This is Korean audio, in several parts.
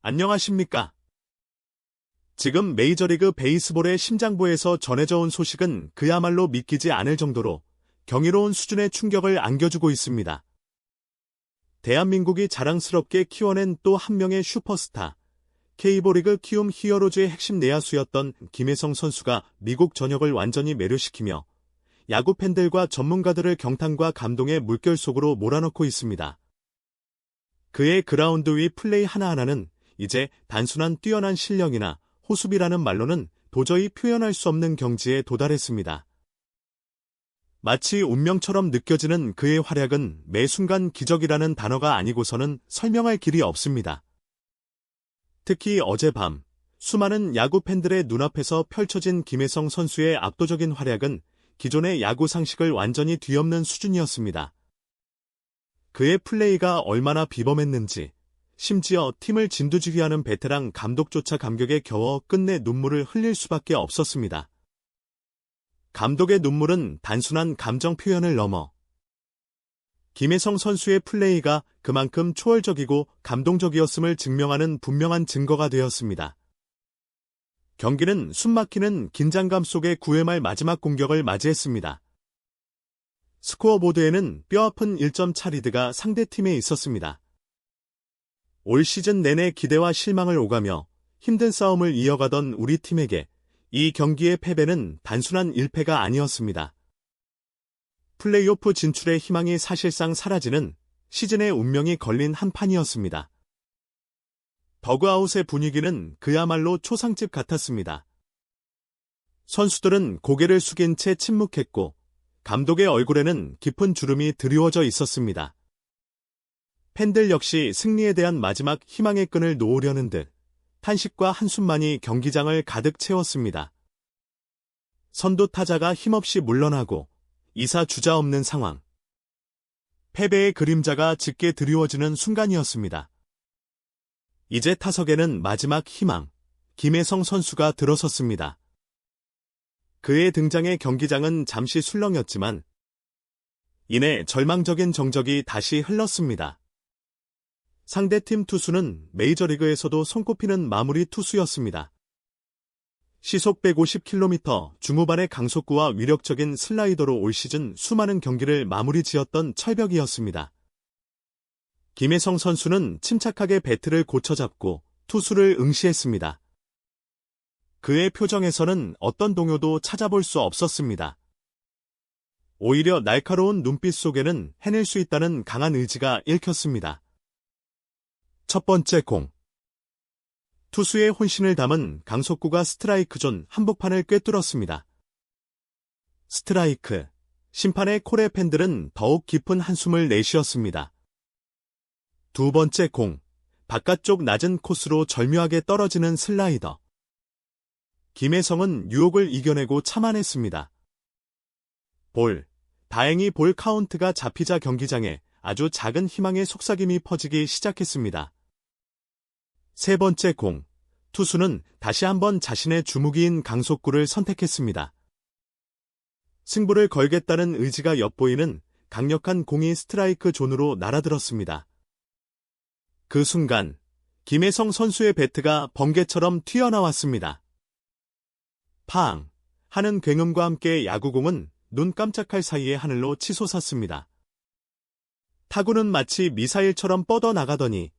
안녕하십니까? 지금 메이저리그 베이스볼의 심장부에서 전해져 온 소식은 그야말로 믿기지 않을 정도로 경이로운 수준의 충격을 안겨주고 있습니다. 대한민국이 자랑스럽게 키워낸 또 한 명의 슈퍼스타, K리그 키움 히어로즈의 핵심 내야수였던 김혜성 선수가 미국 전역을 완전히 매료시키며 야구 팬들과 전문가들을 경탄과 감동의 물결 속으로 몰아넣고 있습니다. 그의 그라운드 위 플레이 하나하나는 이제 단순한 뛰어난 실력이나 호수비라는 말로는 도저히 표현할 수 없는 경지에 도달했습니다. 마치 운명처럼 느껴지는 그의 활약은 매 순간 기적이라는 단어가 아니고서는 설명할 길이 없습니다. 특히 어젯밤 수많은 야구 팬들의 눈앞에서 펼쳐진 김혜성 선수의 압도적인 활약은 기존의 야구 상식을 완전히 뒤엎는 수준이었습니다. 그의 플레이가 얼마나 비범했는지, 심지어 팀을 진두지휘하는 베테랑 감독조차 감격에 겨워 끝내 눈물을 흘릴 수밖에 없었습니다. 감독의 눈물은 단순한 감정 표현을 넘어 김혜성 선수의 플레이가 그만큼 초월적이고 감동적이었음을 증명하는 분명한 증거가 되었습니다. 경기는 숨막히는 긴장감 속에 9회 말 마지막 공격을 맞이했습니다. 스코어보드에는 뼈아픈 1점 차 리드가 상대팀에 있었습니다. 올 시즌 내내 기대와 실망을 오가며 힘든 싸움을 이어가던 우리 팀에게 이 경기의 패배는 단순한 1패가 아니었습니다. 플레이오프 진출의 희망이 사실상 사라지는 시즌의 운명이 걸린 한 판이었습니다. 더그아웃의 분위기는 그야말로 초상집 같았습니다. 선수들은 고개를 숙인 채 침묵했고 감독의 얼굴에는 깊은 주름이 드리워져 있었습니다. 팬들 역시 승리에 대한 마지막 희망의 끈을 놓으려는 듯 탄식과 한숨만이 경기장을 가득 채웠습니다. 선두 타자가 힘없이 물러나고 이사 주자 없는 상황. 패배의 그림자가 짙게 드리워지는 순간이었습니다. 이제 타석에는 마지막 희망, 김혜성 선수가 들어섰습니다. 그의 등장에 경기장은 잠시 술렁였지만 이내 절망적인 정적이 다시 흘렀습니다. 상대팀 투수는 메이저리그에서도 손꼽히는 마무리 투수였습니다. 시속 150km 중후반의 강속구와 위력적인 슬라이더로 올 시즌 수많은 경기를 마무리 지었던 철벽이었습니다. 김혜성 선수는 침착하게 배트를 고쳐잡고 투수를 응시했습니다. 그의 표정에서는 어떤 동요도 찾아볼 수 없었습니다. 오히려 날카로운 눈빛 속에는 해낼 수 있다는 강한 의지가 읽혔습니다. 첫 번째 공. 투수의 혼신을 담은 강속구가 스트라이크 존 한복판을 꿰뚫었습니다. 스트라이크. 심판의 콜에 팬들은 더욱 깊은 한숨을 내쉬었습니다. 두 번째 공. 바깥쪽 낮은 코스로 절묘하게 떨어지는 슬라이더. 김혜성은 유혹을 이겨내고 참아냈습니다. 볼. 다행히 볼 카운트가 잡히자 경기장에 아주 작은 희망의 속삭임이 퍼지기 시작했습니다. 세 번째 공. 투수는 다시 한번 자신의 주무기인 강속구를 선택했습니다. 승부를 걸겠다는 의지가 엿보이는 강력한 공이 스트라이크 존으로 날아들었습니다. 그 순간 김혜성 선수의 배트가 번개처럼 튀어나왔습니다. 팡! 하는 굉음과 함께 야구공은 눈 깜짝할 사이에 하늘로 치솟았습니다. 타구는 마치 미사일처럼 뻗어나가더니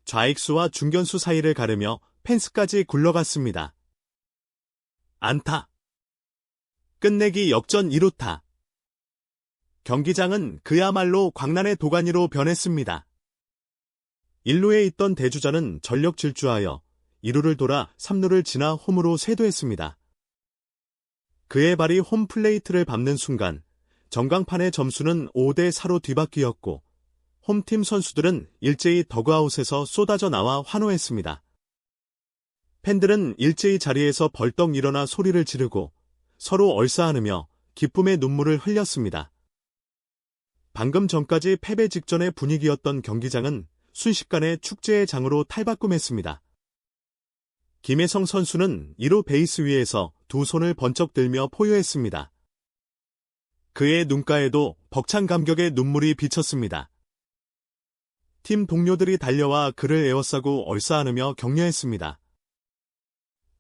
좌익수와 중견수 사이를 가르며 펜스까지 굴러갔습니다. 안타. 끝내기 역전 2루타. 경기장은 그야말로 광란의 도가니로 변했습니다. 1루에 있던 대주자는 전력 질주하여 2루를 돌아 3루를 지나 홈으로 쇄도했습니다. 그의 발이 홈플레이트를 밟는 순간 전광판의 점수는 5대4로 뒤바뀌었고 홈팀 선수들은 일제히 더그아웃에서 쏟아져 나와 환호했습니다. 팬들은 일제히 자리에서 벌떡 일어나 소리를 지르고 서로 얼싸안으며 기쁨의 눈물을 흘렸습니다. 방금 전까지 패배 직전의 분위기였던 경기장은 순식간에 축제의 장으로 탈바꿈했습니다. 김혜성 선수는 1루 베이스 위에서 두 손을 번쩍 들며 포효했습니다. 그의 눈가에도 벅찬 감격의 눈물이 비쳤습니다. 팀 동료들이 달려와 그를 에워싸고 얼싸안으며 격려했습니다.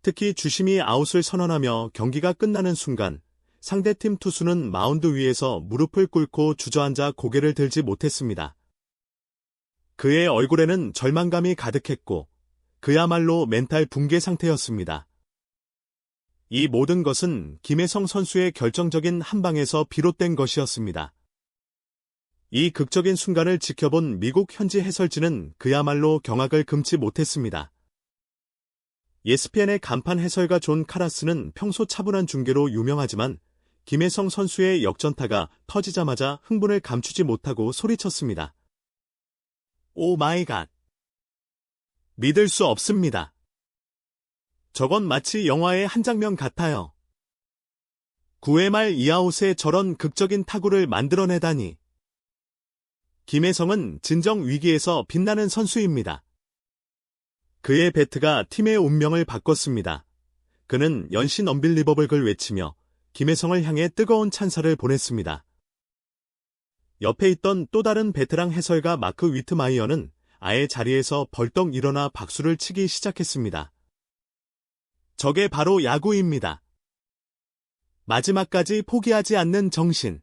특히 주심이 아웃을 선언하며 경기가 끝나는 순간 상대팀 투수는 마운드 위에서 무릎을 꿇고 주저앉아 고개를 들지 못했습니다. 그의 얼굴에는 절망감이 가득했고 그야말로 멘탈 붕괴 상태였습니다. 이 모든 것은 김혜성 선수의 결정적인 한 방에서 비롯된 것이었습니다. 이 극적인 순간을 지켜본 미국 현지 해설진은 그야말로 경악을 금치 못했습니다. ESPN의 간판 해설가 존 카라스는 평소 차분한 중계로 유명하지만 김혜성 선수의 역전타가 터지자마자 흥분을 감추지 못하고 소리쳤습니다. 오 마이 갓. 믿을 수 없습니다. 저건 마치 영화의 한 장면 같아요. 9회 말 2아웃에 저런 극적인 타구를 만들어내다니. 김혜성은 진정 위기에서 빛나는 선수입니다. 그의 배트가 팀의 운명을 바꿨습니다. 그는 연신 언빌리버블을 외치며 김혜성을 향해 뜨거운 찬사를 보냈습니다. 옆에 있던 또 다른 베테랑 해설가 마크 위트마이어는 아예 자리에서 벌떡 일어나 박수를 치기 시작했습니다. 저게 바로 야구입니다. 마지막까지 포기하지 않는 정신.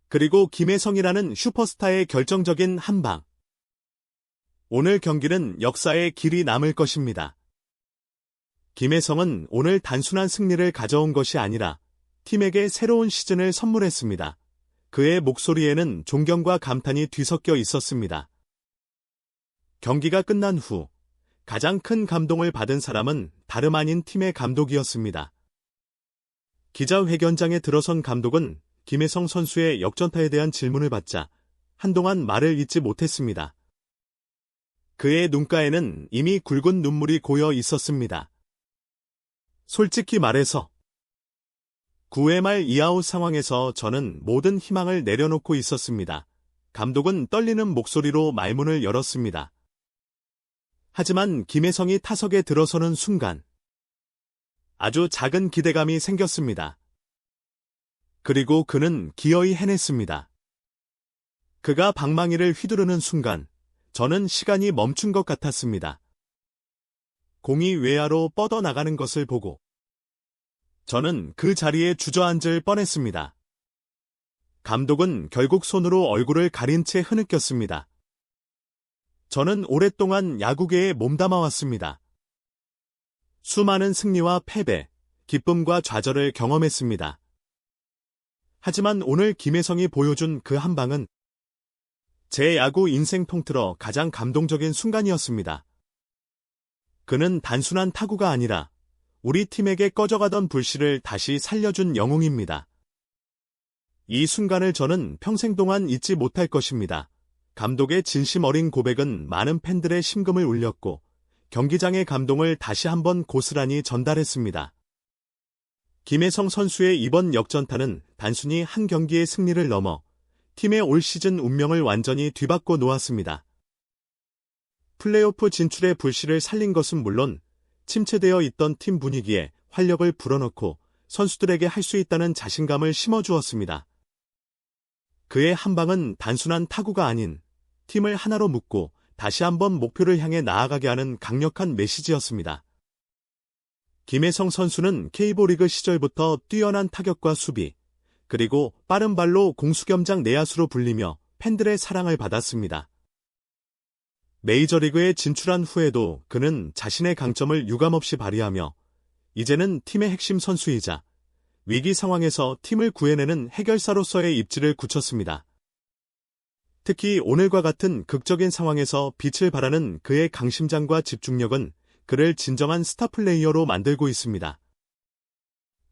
그리고 김혜성이라는 슈퍼스타의 결정적인 한 방. 오늘 경기는 역사의 길이 남을 것입니다. 김혜성은 오늘 단순한 승리를 가져온 것이 아니라 팀에게 새로운 시즌을 선물했습니다. 그의 목소리에는 존경과 감탄이 뒤섞여 있었습니다. 경기가 끝난 후 가장 큰 감동을 받은 사람은 다름 아닌 팀의 감독이었습니다. 기자회견장에 들어선 감독은 김혜성 선수의 역전타에 대한 질문을 받자 한동안 말을 잇지 못했습니다. 그의 눈가에는 이미 굵은 눈물이 고여 있었습니다. 솔직히 말해서 9회 말 2아웃 상황에서 저는 모든 희망을 내려놓고 있었습니다. 감독은 떨리는 목소리로 말문을 열었습니다. 하지만 김혜성이 타석에 들어서는 순간 아주 작은 기대감이 생겼습니다. 그리고 그는 기어이 해냈습니다. 그가 방망이를 휘두르는 순간 저는 시간이 멈춘 것 같았습니다. 공이 외야로 뻗어나가는 것을 보고 저는 그 자리에 주저앉을 뻔했습니다. 감독은 결국 손으로 얼굴을 가린 채 흐느꼈습니다. 저는 오랫동안 야구계에 몸담아왔습니다. 수많은 승리와 패배, 기쁨과 좌절을 경험했습니다. 하지만 오늘 김혜성이 보여준 그 한 방은 제 야구 인생 통틀어 가장 감동적인 순간이었습니다. 그는 단순한 타구가 아니라 우리 팀에게 꺼져가던 불씨를 다시 살려준 영웅입니다. 이 순간을 저는 평생 동안 잊지 못할 것입니다. 감독의 진심 어린 고백은 많은 팬들의 심금을 울렸고 경기장의 감동을 다시 한번 고스란히 전달했습니다. 김혜성 선수의 이번 역전타는 단순히 한 경기의 승리를 넘어 팀의 올 시즌 운명을 완전히 뒤바꿔 놓았습니다. 플레이오프 진출의 불씨를 살린 것은 물론 침체되어 있던 팀 분위기에 활력을 불어넣고 선수들에게 할 수 있다는 자신감을 심어주었습니다. 그의 한 방은 단순한 타구가 아닌 팀을 하나로 묶고 다시 한번 목표를 향해 나아가게 하는 강력한 메시지였습니다. 김혜성 선수는 K리그 시절부터 뛰어난 타격과 수비, 그리고 빠른 발로 공수겸장 내야수로 불리며 팬들의 사랑을 받았습니다. 메이저리그에 진출한 후에도 그는 자신의 강점을 유감없이 발휘하며 이제는 팀의 핵심 선수이자 위기 상황에서 팀을 구해내는 해결사로서의 입지를 굳혔습니다. 특히 오늘과 같은 극적인 상황에서 빛을 발하는 그의 강심장과 집중력은 그를 진정한 스타 플레이어로 만들고 있습니다.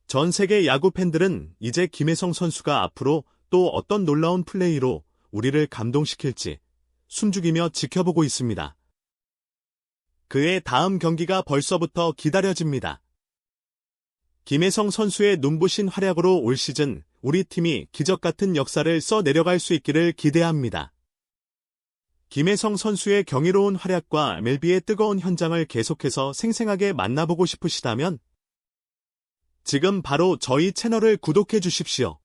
전 세계 야구 팬들은 이제 김혜성 선수가 앞으로 또 어떤 놀라운 플레이로 우리를 감동시킬지 숨죽이며 지켜보고 있습니다. 그의 다음 경기가 벌써부터 기다려집니다. 김혜성 선수의 눈부신 활약으로 올 시즌 우리 팀이 기적같은 역사를 써내려갈 수 있기를 기대합니다. 김혜성 선수의 경이로운 활약과 MLB의 뜨거운 현장을 계속해서 생생하게 만나보고 싶으시다면 지금 바로 저희 채널을 구독해 주십시오.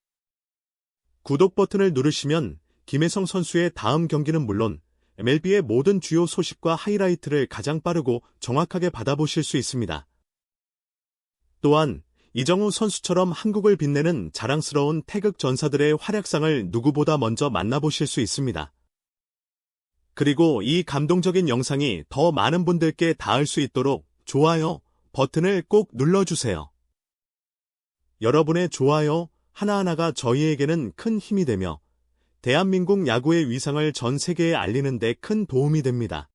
구독 버튼을 누르시면 김혜성 선수의 다음 경기는 물론 MLB의 모든 주요 소식과 하이라이트를 가장 빠르고 정확하게 받아보실 수 있습니다. 또한 이정우 선수처럼 한국을 빛내는 자랑스러운 태극 전사들의 활약상을 누구보다 먼저 만나보실 수 있습니다. 그리고 이 감동적인 영상이 더 많은 분들께 닿을 수 있도록 좋아요 버튼을 꼭 눌러주세요. 여러분의 좋아요 하나하나가 저희에게는 큰 힘이 되며 대한민국 야구의 위상을 전 세계에 알리는 데 큰 도움이 됩니다.